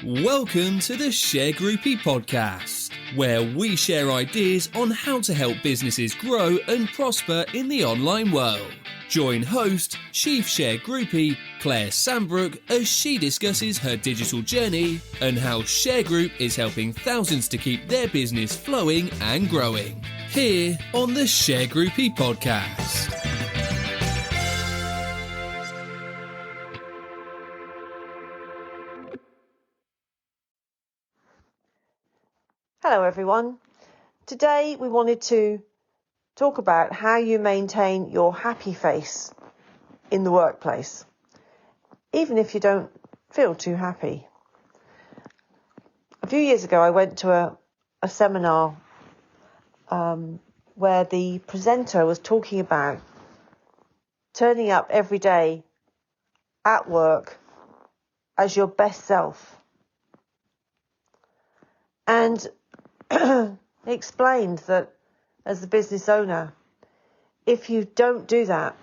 Welcome to the Shergroup podcast, where we share ideas on how to help businesses grow and prosper in the online world. Join host, Chief Shergroupie, Claire Sambrook, as she discusses her digital journey and how Shergroup is helping thousands to keep their business flowing and growing. Here on the Shergroupie podcast. Hello everyone. Today we wanted to talk about how you maintain your happy face in the workplace, even if you don't feel too happy. A few years ago I went to a seminar where the presenter was talking about turning up every day at work as your best self. And he explained that as the business owner, if you don't do that,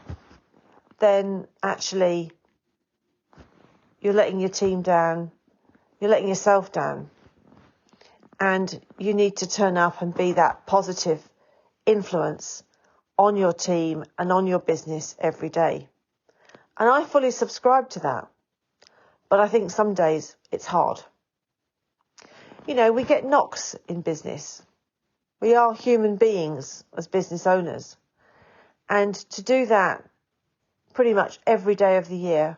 then actually you're letting your team down, you're letting yourself down, and you need to turn up and be that positive influence on your team and on your business every day. And I fully subscribe to that, but I think some days it's hard. You know, we get knocks in business. We are human beings as business owners. And to do that pretty much every day of the year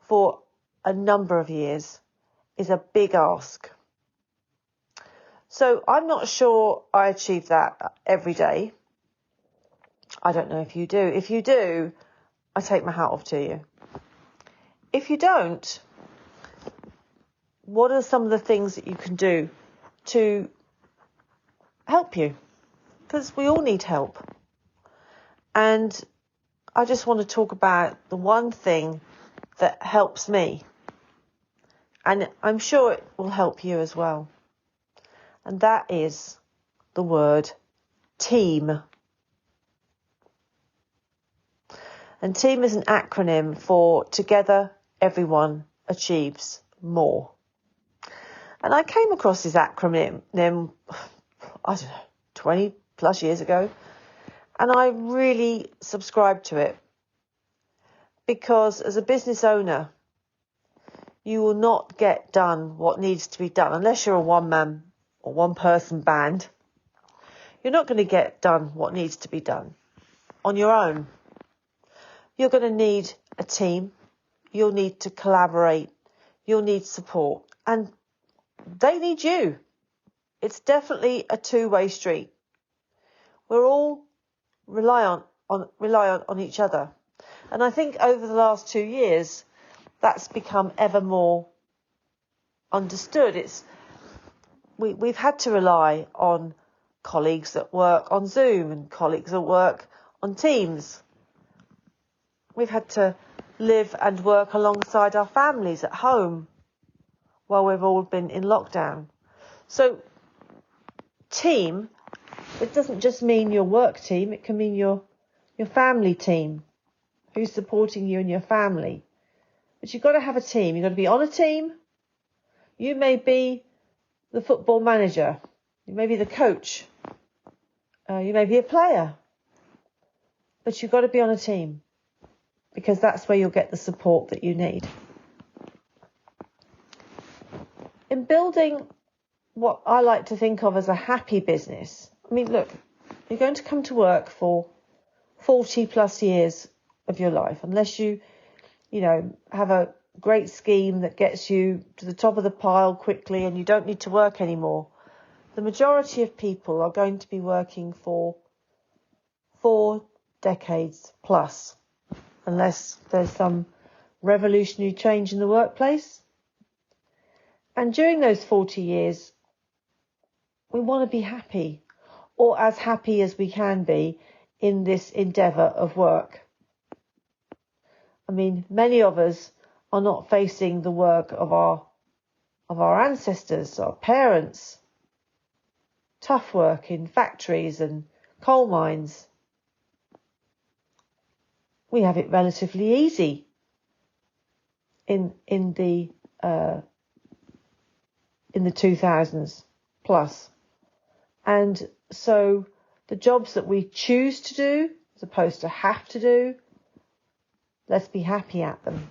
for a number of years is a big ask. So I'm not sure I achieve that every day. I don't know if you do. If you do, I take my hat off to you. If you don't, what are some of the things that you can do to help you? Because we all need help. And I just want to talk about the one thing that helps me. And I'm sure it will help you as well. And that is the word TEAM. And TEAM is an acronym for Together Everyone Achieves More. And I came across this acronym, I don't know, 20 plus years ago. And I really subscribe to it. Because as a business owner, you will not get done what needs to be done. Unless you're a one-man or one-person band, you're not going to get done what needs to be done on your own. You're going to need a team. You'll need to collaborate. You'll need support. And they need you. It's definitely a two-way street. We're all reliant on each other. And I think over the last 2 years, that's become ever more understood. We've had to rely on colleagues that work on Zoom and colleagues that work on Teams. We've had to live and work alongside our families at home while we've all been in lockdown. So team, it doesn't just mean your work team, it can mean your family team, who's supporting you and your family. But you've got to have a team. You've got to be on a team. You may be the football manager. You may be the coach. You may be a player. But you've got to be on a team, because that's where you'll get the support that you need. In building what I like to think of as a happy business, I mean, look, you're going to come to work for 40 plus years of your life, unless you have a great scheme that gets you to the top of the pile quickly and you don't need to work anymore. The majority of people are going to be working for 4 decades plus, unless there's some revolutionary change in the workplace. And during those 40 years, we want to be happy, or as happy as we can be in this endeavour of work. I mean, many of us are not facing the work of our ancestors, our parents. Tough work in factories and coal mines. We have it relatively easy in the in the 2000s plus. And so the jobs that we choose to do, as opposed to have to do, let's be happy at them.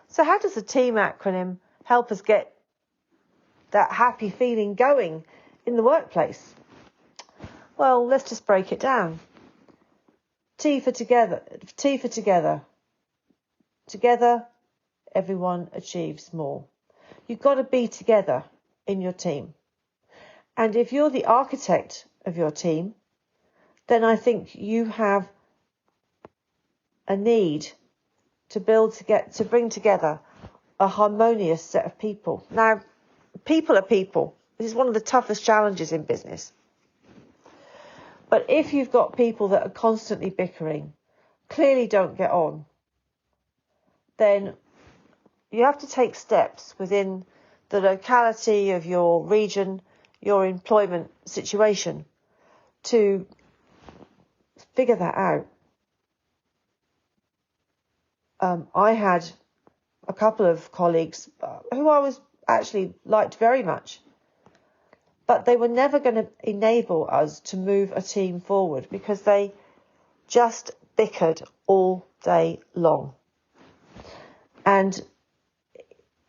So how does the TEAM acronym help us get that happy feeling going in the workplace? Well, let's just break it down. T for together. T for together. Together, everyone achieves more. You've got to be together in your team. And if you're the architect of your team, then I think you have a need to bring together a harmonious set of people. Now, people are people. This is one of the toughest challenges in business. But if you've got people that are constantly bickering, clearly don't get on, then you have to take steps within the locality of your region, your employment situation, to figure that out. I had a couple of colleagues who I was actually liked very much, but they were never going to enable us to move a team forward because they just bickered all day long. And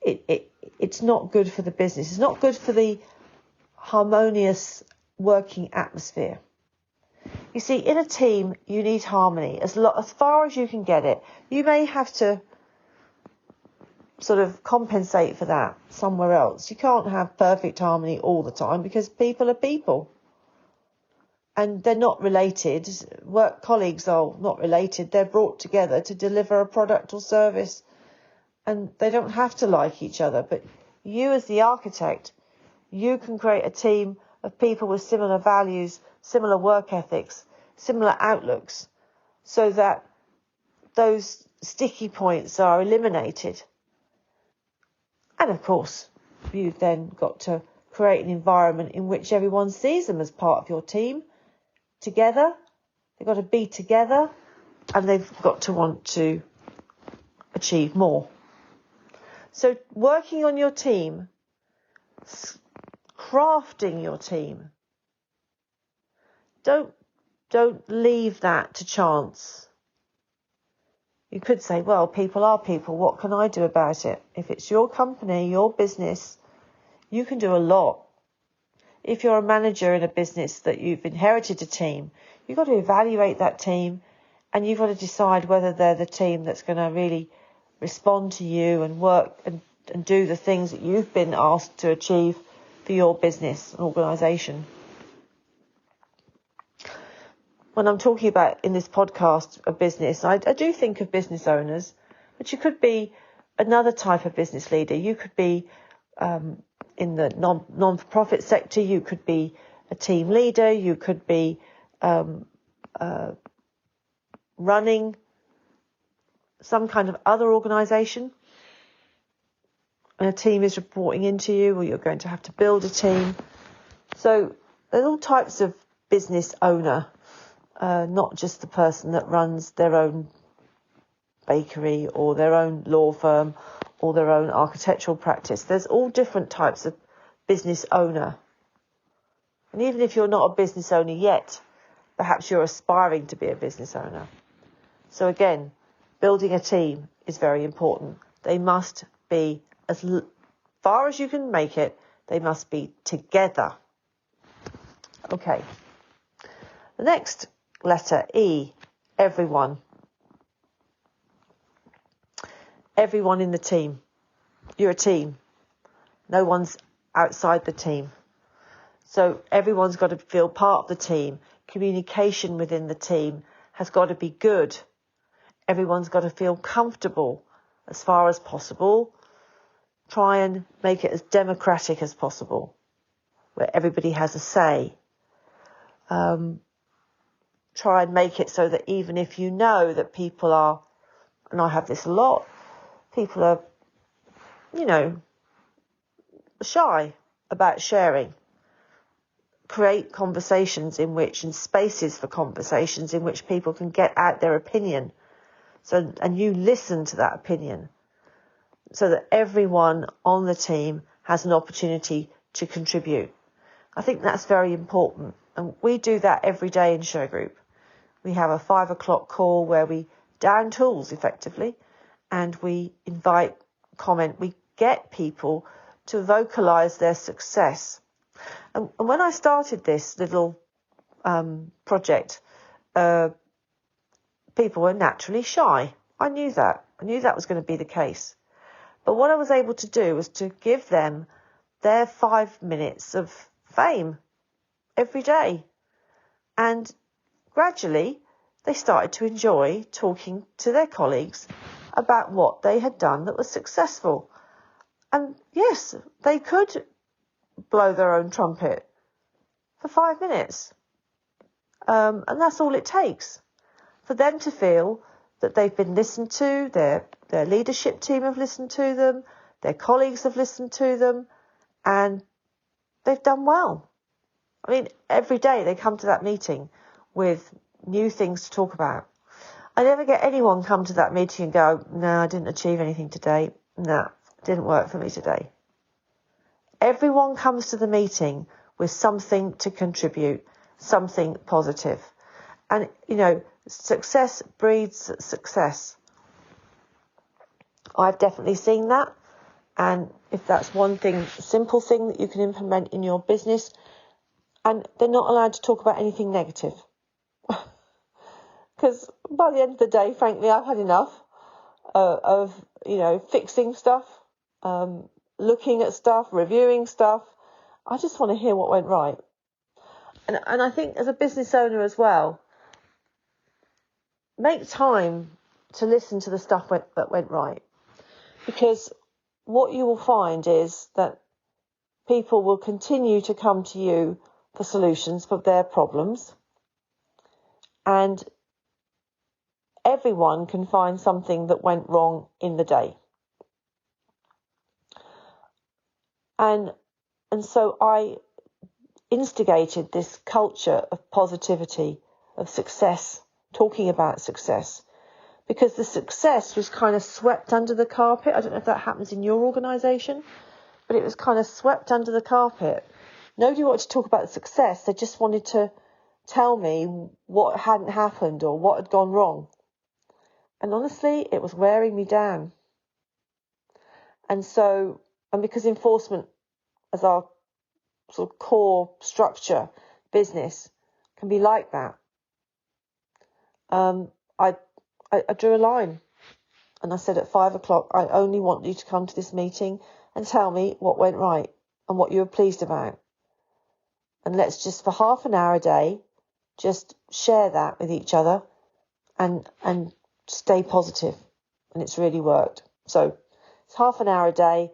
it's not good for the business. It's not good for the harmonious working atmosphere. You see, in a team, you need harmony as far as you can get it. You may have to sort of compensate for that somewhere else. You can't have perfect harmony all the time because people are people. And they're not related. Work colleagues are not related. They're brought together to deliver a product or service. And they don't have to like each other. But you as the architect, you can create a team of people with similar values, similar work ethics, similar outlooks, so that those sticky points are eliminated. And of course, you've then got to create an environment in which everyone sees them as part of your team, together. They've got to be together, and they've got to want to achieve more. So working on your team, crafting your team, don't leave that to chance. You could say, well, people are people. What can I do about it? If it's your company, your business, you can do a lot. If you're a manager in a business that you've inherited a team, you've got to evaluate that team, and you've got to decide whether they're the team that's going to really respond to you and work and do the things that you've been asked to achieve for your business and organisation. When I'm talking about in this podcast a business, I do think of business owners, but you could be another type of business leader. You could be in the non-for-profit sector. You could be a team leader. You could be running some kind of other organisation, and a team is reporting into you, or you're going to have to build a team. So there's all types of business owner. Not just the person that runs their own bakery or their own law firm or their own architectural practice. There's all different types of business owner. And even if you're not a business owner yet, perhaps you're aspiring to be a business owner. So again, building a team is very important. They must be, as far as you can make it, they must be together. Okay. The next letter, E, everyone. Everyone in the team. You're a team. No one's outside the team. So everyone's got to feel part of the team. Communication within the team has got to be good. Everyone's got to feel comfortable as far as possible. Try and make it as democratic as possible, where everybody has a say. Try and make it so that even if you know that people are, and I have this a lot, people are, shy about sharing. Create conversations and spaces for conversations in which people can get out their opinion. And you listen to that opinion, so that everyone on the team has an opportunity to contribute. I think that's very important. And we do that every day in Shergroup. We have a 5 o'clock call where we down tools effectively, and we invite comment. We get people to vocalise their success. And when I started this little project, people were naturally shy. I knew that. I knew that was going to be the case. But what I was able to do was to give them their 5 minutes of fame every day. And gradually, they started to enjoy talking to their colleagues about what they had done that was successful. And yes, they could blow their own trumpet for 5 minutes. And that's all it takes for them to feel that they've been listened to, their leadership team have listened to them, their colleagues have listened to them, and they've done well. I mean, every day they come to that meeting with new things to talk about. I never get anyone come to that meeting and go, no, I didn't achieve anything today. No, it didn't work for me today. Everyone comes to the meeting with something to contribute, something positive. And, success breeds success. I've definitely seen that. And if that's one thing, simple thing that you can implement in your business, and they're not allowed to talk about anything negative. Because by the end of the day, frankly, I've had enough of fixing stuff, looking at stuff, reviewing stuff. I just want to hear what went right. And I think as a business owner as well, make time to listen to the stuff that went right. Because what you will find is that people will continue to come to you for solutions for their problems. And everyone can find something that went wrong in the day. And so I instigated this culture of positivity, of success, talking about success, because the success was kind of swept under the carpet. I don't know if that happens in your organisation, but it was kind of swept under the carpet. Nobody wanted to talk about the success. They just wanted to tell me what hadn't happened or what had gone wrong. And honestly, it was wearing me down. And because enforcement as our sort of core structure business can be like that, I drew a line. And I said at 5 o'clock, I only want you to come to this meeting and tell me what went right and what you were pleased about. And let's just, for half an hour a day, just share that with each other and stay positive. And it's really worked. So it's half an hour a day.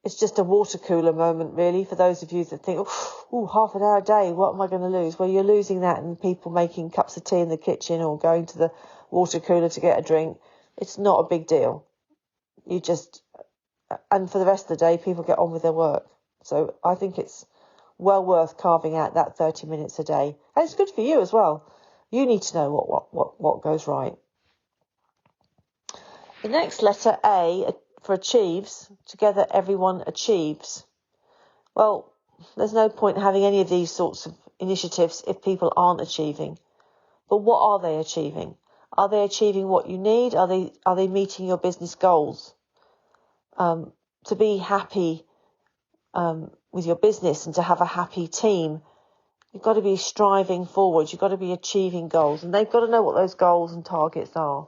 It's just a water cooler moment, really, for those of you that think, oh, half an hour a day, what am I going to lose? Well, you're losing that in people making cups of tea in the kitchen or going to the water cooler to get a drink. It's not a big deal. And for the rest of the day, people get on with their work. So I think it's well worth carving out that 30 minutes a day. And it's good for you as well. You need to know what goes right. The next letter, A, for achieves. Together, everyone achieves. Well, there's no point having any of these sorts of initiatives if people aren't achieving. But what are they achieving? Are they achieving what you need? Are they meeting your business goals? To be happy with your business and to have a happy team, you've got to be striving forward. You've got to be achieving goals, and they've got to know what those goals and targets are.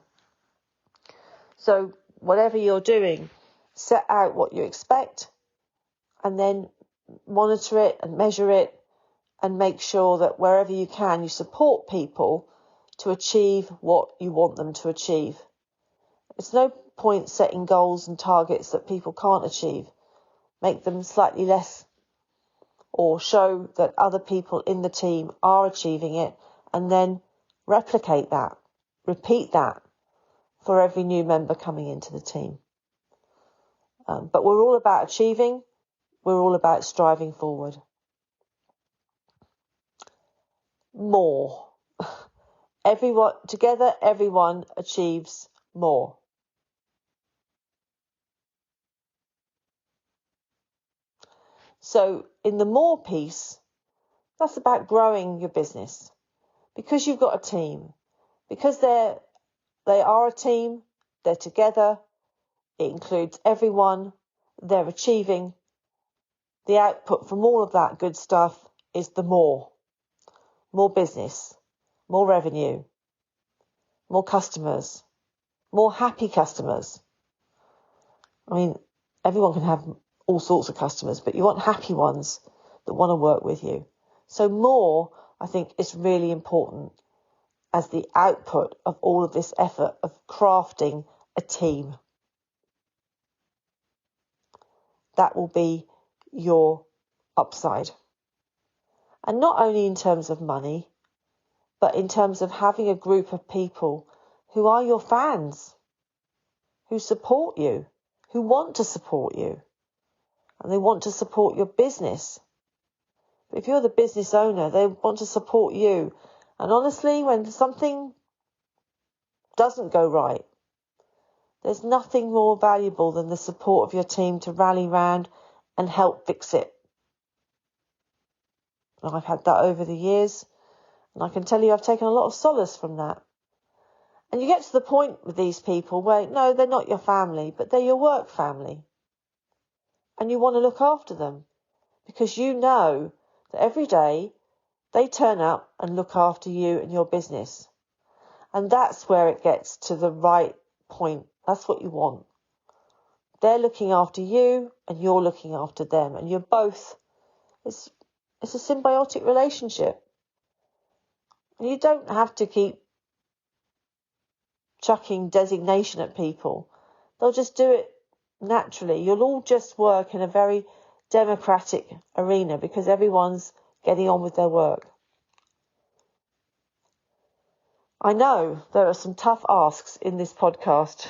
So whatever you're doing, set out what you expect and then monitor it and measure it and make sure that wherever you can, you support people to achieve what you want them to achieve. It's no point setting goals and targets that people can't achieve. Make them slightly less or show that other people in the team are achieving it and then replicate that, repeat that for every new member coming into the team. But we're all about achieving. We're all about striving forward. More. Everyone achieves more. So in the more piece, that's about growing your business. Because you've got a team, because they are a team, they're together, it includes everyone, they're achieving. The output from all of that good stuff is the more business, more revenue, more customers, more happy customers. I mean, everyone can have all sorts of customers, but you want happy ones that want to work with you. So more, I think, is really important as the output of all of this effort of crafting a team. That will be your upside. And not only in terms of money, but in terms of having a group of people who are your fans, who support you, who want to support you, and they want to support your business. But if you're the business owner, they want to support you. And honestly, when something doesn't go right, there's nothing more valuable than the support of your team to rally round and help fix it. And I've had that over the years, and I can tell you I've taken a lot of solace from that. And you get to the point with these people where, no, they're not your family, but they're your work family. And you want to look after them because you know that every day they turn up and look after you and your business. And that's where it gets to the right point. That's what you want. They're looking after you and you're looking after them. And you're both, it's a symbiotic relationship. And you don't have to keep chucking designation at people. They'll just do it naturally. You'll all just work in a very democratic arena because everyone's getting on with their work. I know there are some tough asks in this podcast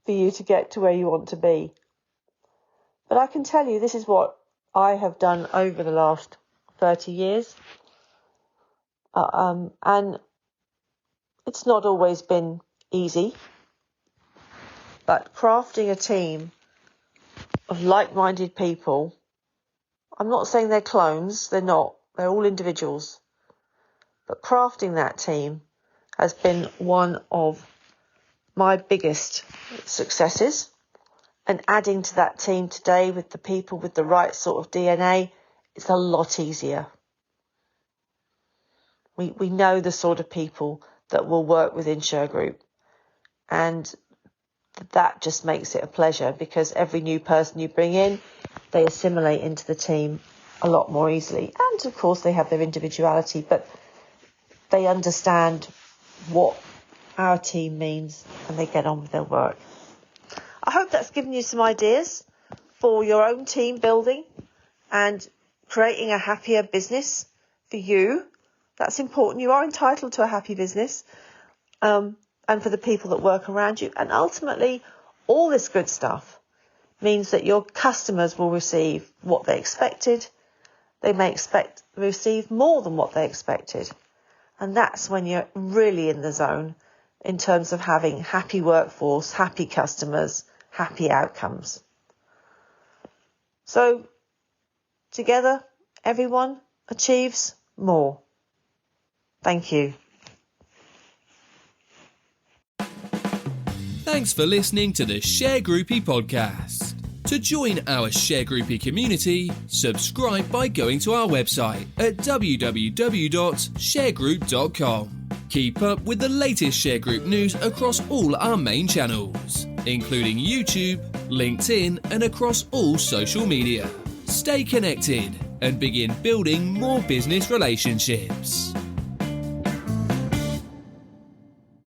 for you to get to where you want to be. But I can tell you this is what I have done over the last 30 years. And it's not always been easy. But crafting a team of like-minded people, I'm not saying they're clones, they're not. They're all individuals. But crafting that team has been one of my biggest successes. And adding to that team today with the people with the right sort of DNA, it's a lot easier. We know the sort of people that will work within Shergroup. And that just makes it a pleasure because every new person you bring in, they assimilate into the team a lot more easily. And of course they have their individuality, but they understand what our team means and they get on with their work. I hope that's given you some ideas for your own team building and creating a happier business for you. That's important. You are entitled to a happy business. And for the people that work around you. And ultimately, all this good stuff means that your customers will receive what they expected. They may receive more than what they expected. And that's when you're really in the zone in terms of having happy workforce, happy customers, happy outcomes. So together, everyone achieves more. Thank you. Thanks for listening to the Shergroupie podcast. To join our Shergroupie community, subscribe by going to our website at www.shergroup.com. Keep up with the latest Shergroup news across all our main channels, including YouTube, LinkedIn, and across all social media. Stay connected and begin building more business relationships.